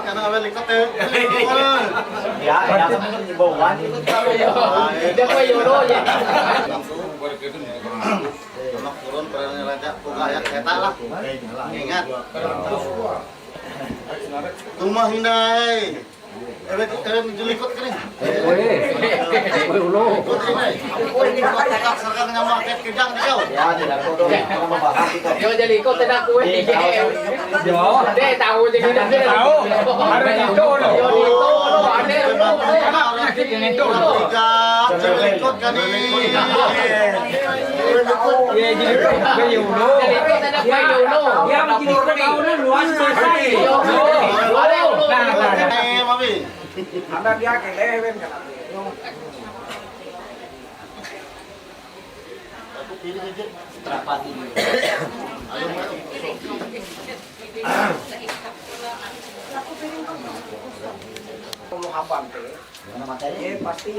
karena awal ikut ya. ya, ada kan di bawah itu tahu ya. Dia gue yolo ya. Tolong turun perannya raja, buka ya kereta lah. Ingat. Rumah hindai. Jelikut kan ini. Serkan nyamar ket kejang di kau. Ya, tidak perlu membahas itu. Yo jadi ikut tidak kue. Yo, deh tahu jadi dia tahu. Ada itu lo. Yo itu lo ada lo. Itu jelikut kan ini. Ya jadi gue yolo. Jadi ikut tidak gue yolo. Ya jadi ikut tahunan luas selesai. Yo. Ada lo. Mami. Anda dia kelewen kan. Rapat ini. Ngomong apa teh? Mana materi? Pasti.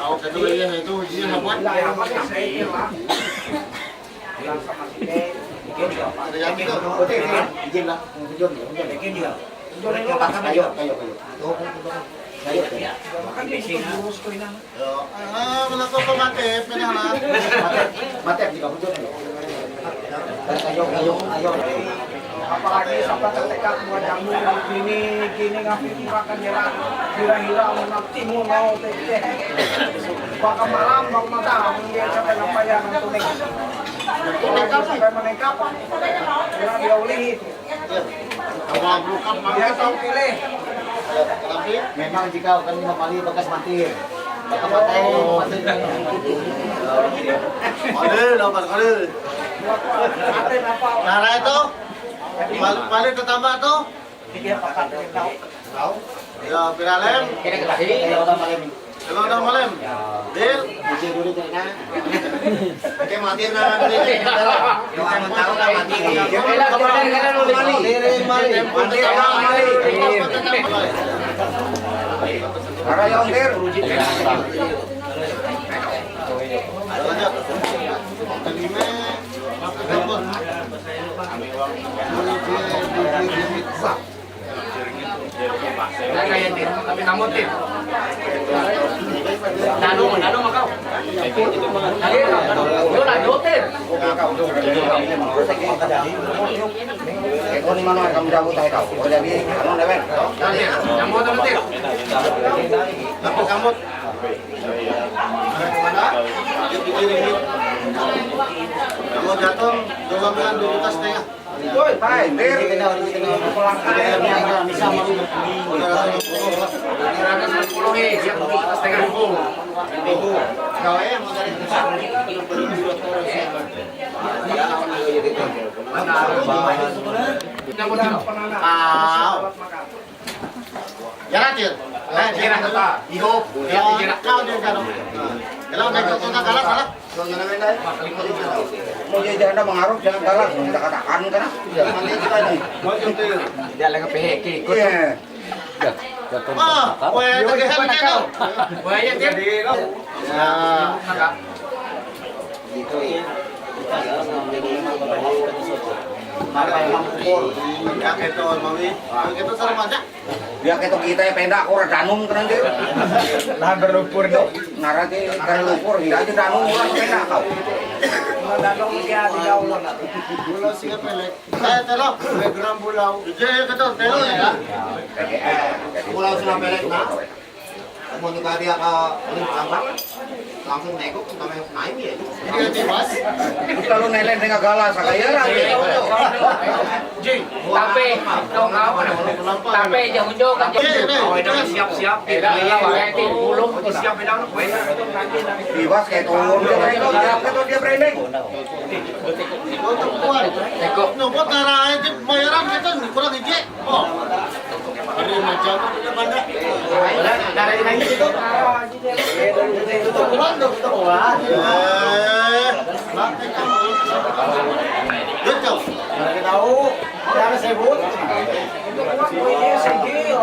Kau satu lagi itu dia buat. Yang pakai saya lah. Bilang sama si Dek. Ada yang itu. Izin lah, hujan. Ayo. Ayo. Makan di sini terus kau ini. Menako pematep penahan. Mati jika hujan. Ayo. Apalagi sampai tertekan buat jamu gini ngapir makan jalan hira-hira menanti mau teh. Bakal malam bak mata dia sampai lampayan tuning. Sampai menengkap. Dia ulih. Awal bukan Dia tahu pilih. tapi Memang jika akan memali bekas mati. Maka mati. ada lawan ada. Aten apa? Cara itu balik ke tambah tuh. Dia pakai tahu. Tahu? Ya piralem. Kalau udah malam. Kalau udah malam. Deal. Izin dulu terina. Oke mati na ini. Yang tahu lah mati. Para yang dir. Tapi kamu tim. Nano makau. Yo lah jotin. Kau ni mana kamu jago tahu kau? Kau jadi anu lewen. Yang mau temetin. Tapi kamu mana? Kamu jatuh 12,5 Woi, baik, dir. Bisa mau. Jalan dia. Ihop. Kau dia jalan. Kalau naik ke kota galas salah. Mau jadi anda mengaruh jangan galak, kita katakan kan. Nanti kita ini. Dia lagi PHK ikut. Iya. Wah, tegehan kau. Bahaya dia. Nah, Gitu ya. ya itu mami. Begitu serem aja. Dia ketok kita ya pendak orang danum kan dia. Lah berlumpur dong. Narati kan lumpur tidak aja danum orang pendak kau. Madalong dia di daun. Bulau singa pelek. Saya terok. Background bulau. Jadi kata terok ya. Bulau singa pelek nah. Mau juga dia ke lingkungan langsung nekuk kami naik ya. Jadi bebas. Kalau nelen dengan galas kaya lagi. Tapi dong apa tapi jauh-jauh kan siap-siap belum siap bilang Bebas kayak turun dia ketok dia branding. Untuk kuat. Numpuk darah itu bayaran kita kurang hiji. Oh. Hari macam banyak. darah lagi itu Itu kurang dong kita kuat. Mati kamu. Betul. Kita tahu. Jangan sebut. Ini segil.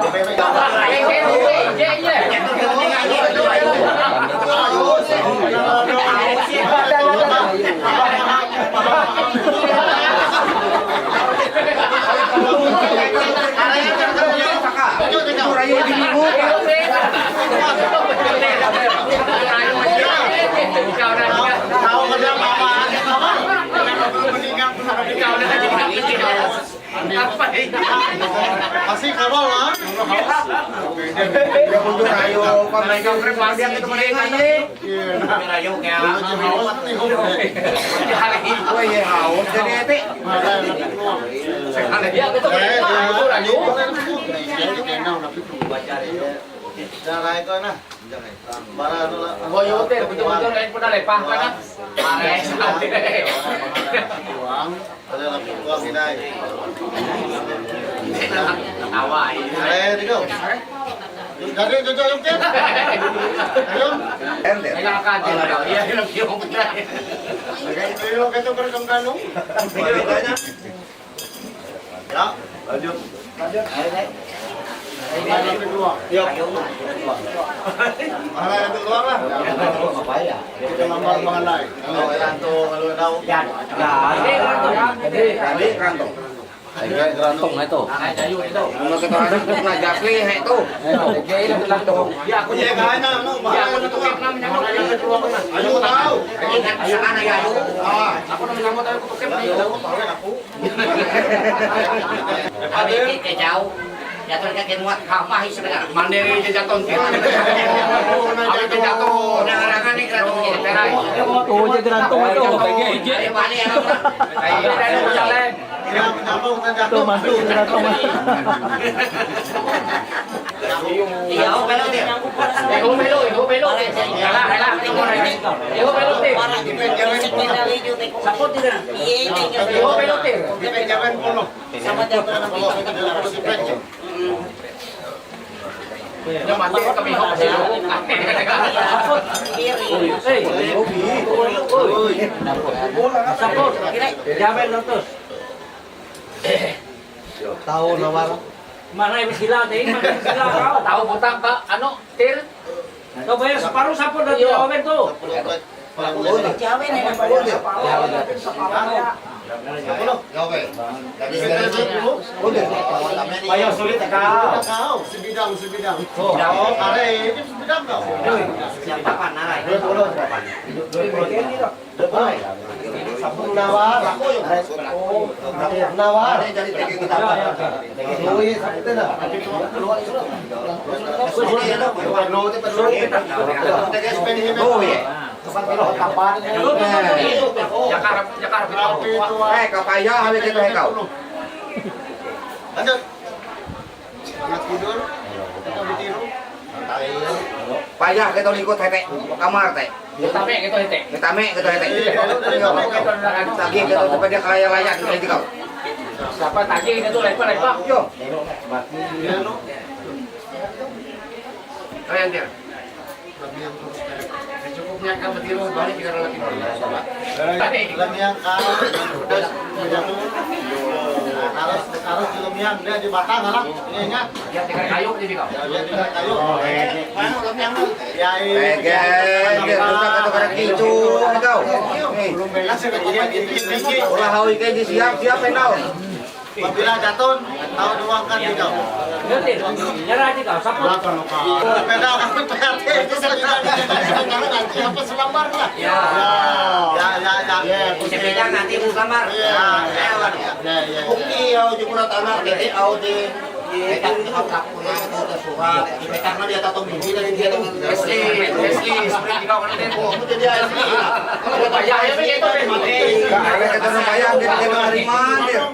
Tahu kerja apa-apaan ya kawan? Masih kawal lah. Dia mundur ayo kau dia ketemu lagi. ayo ya Oh iya haus jadi etik. dia itu ayo Cara itu nah. Para anu lah. boyote betul-betul lain pun lepah kan Uang ada lagi uang kinai. awai Tiga. Jadi jojo yung kit. Ayo. Ente. enggak kaji iya hilang dia benar Ayo kita berekam kanung. Ya, lanjut. Lanjut kedua. Yuk. Mana yang keluar lah? Apa ya? Kita lambar mengenai. Kalau ranto kalau tahu. ya Kali rantong. Rantong itu. ayo itu Mau kita ada pernah jakli itu. ya aku Iya kan? ya aku tutup namanya yang kedua kan Ayo tahu. Ayo kan ayo. aku namanya mau tahu tutup Aku. Ke jauh. Ya tuh kayak muat kamah sebenarnya. mandiri jatuh aku jatuh Orang-orang ini kan perai. Oh, jadi rantong itu. Ayo balik ya. ayo dari jalan Yang menyambung dan jatuh. Masuk rantong. Iya, belok dia. Ibu belo. Halah, tengok lagi. Ibu belo teh. Sapot dia. Ibu belo teh. Kita jangan puluh. Sama jatuh Kalau kita harus dipecah. Nhưng mà tiếc kami học sẽ Sapot. Jamin terus. Tahu nawar. Mana yang sila teh? Mana sila kau? Tahu botak ka ano? Tir. Kau bayar separuh sapot dari jawaban tu. Jawin ya. Ayo sulit kau. Kau sebidang. Oh, ada ini sebidang kau. Siapa narai? Nawar. Nawar. Jadi kita. Oh iya. Jakarta. Kapaya habis itu kau. Lanjut. Anak tidur. Kita ditiru. Payah kita ikut tete kamar teh. Kita mek gitu teh. Kita mek kita tete. Tagi kita sampai dia kaya layak kita kau. Siapa tagih itu lepak-lepak. Yo. Ayo anjir. Cukupnya kan betiru balik kita lagi. Lagi yang harus lumiang dia di batang lah. Ini ingat. Ya tinggal kayu jadi kau. Ya tinggal kayu. Mana lumiang lu? Ya Dia rusak atau karena kicu kau. Ulah hawi kayak siap enau. Apabila jatuh, tahu diuangkan di kau. Nanti nyerah aja kau. Sapu. Beda apa PRT itu karena nanti apa selambar lah. Ya. Sepeda nanti mau kamar. Bukti au di purat anak jadi au di karena dia tato mimpi dan dia tato Wesley, seperti kau kan itu. jadi asli. Kalau bayar ya begitu deh. Karena kita bayar dia terima dia.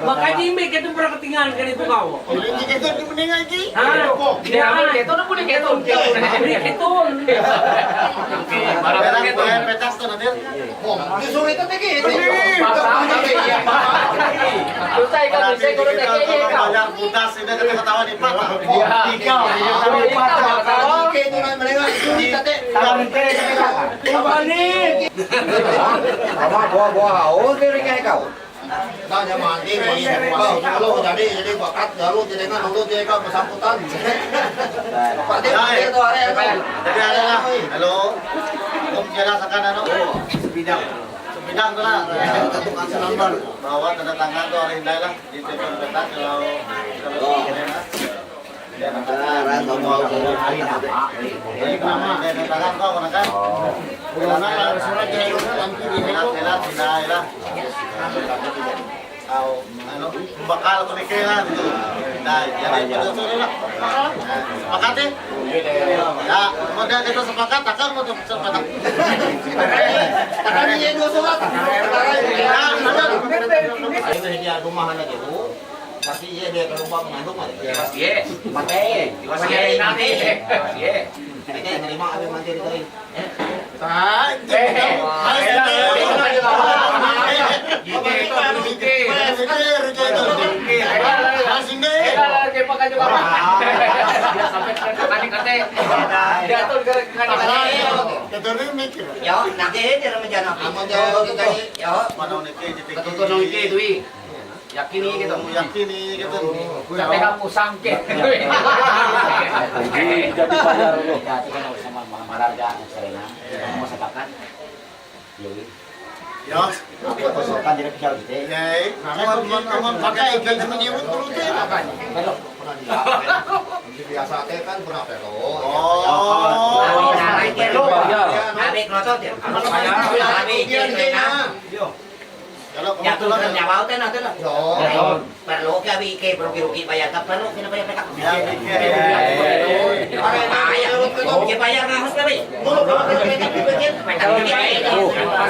Makanya imik itu pernah ketinggalan kan itu kau. Itu di mendingan iki. Dia itu udah punya ketun. Ketun. Barang bayar petas tuh nanti. Disuruh itu tinggi. Banyak putas ini ketawa di patah. Tiga. Bawa dari kayak kau. Tanya mati, kalau jadi bakat lalu tidak dulu dia kau bersangkutan. Jadi ada halo, om jelaskan anu. Sebidang tuh lah. Tukang selambar. Bawa tanda tangan tuh oleh Indai lah di depan peta kalau tangan kau mana kan? Karena surat jadi helat lah. Kau anu bakal pernikahan gitu. Nah, jadi betul lah. Sepakat ya? Ya, modal kita sepakat, takkan mau sepakat. Takkan ini dua surat. Itu dia rumahan lagi tu. Pasti dia ke rumah mengandung ada. Pasti ya. Pasti nanti. Pasti. Ini terima abis mandiri tadi. Yakini gitu. Yakini gitu. Sampai kamu sangke. Jadi bayar lu. Jadi kan sama Maharga Serena. Mau sepakat. Yoi. Ya, Pasokan dari kecil gitu. ya. Kamu pakai ikan menyebut dulu teh. Belok. Biasa teh kan berapa lo? Oh. Nabi klotot ya. Nabi kira. Kalau Jatuh dan nyawa teh nanti lah. Perlu ke BK rugi bayar tak perlu kena bayar PK. Ya bayar ngahus kali.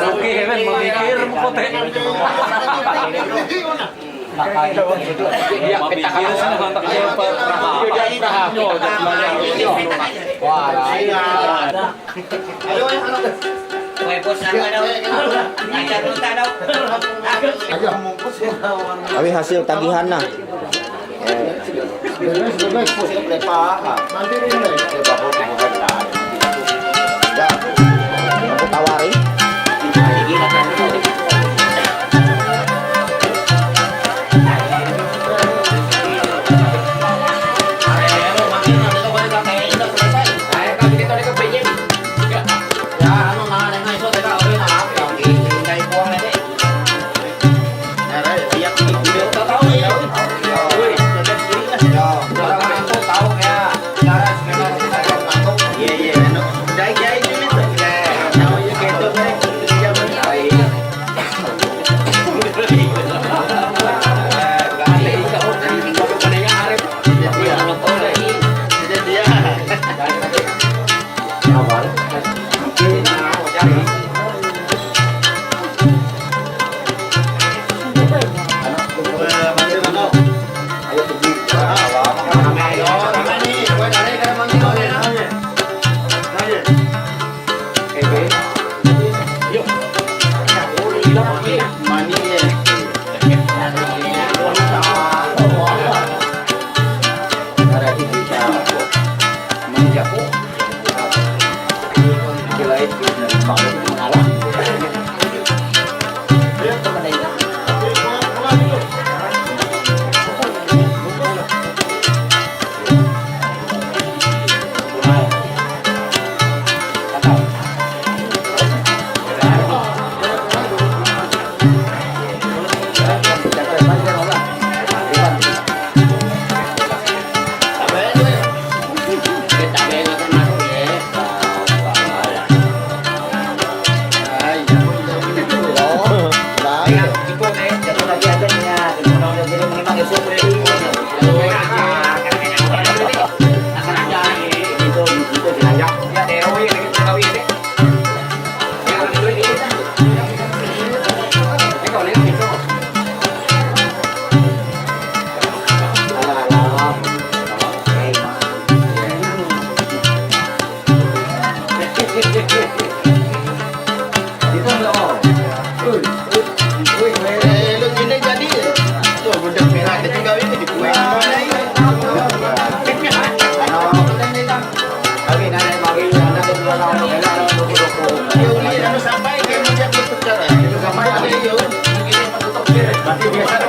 Rugi hemen memikir kote. Dia pikir sih hantar dia Tapi hasil tagihan nah. Aku tawarin. Iya. Biasa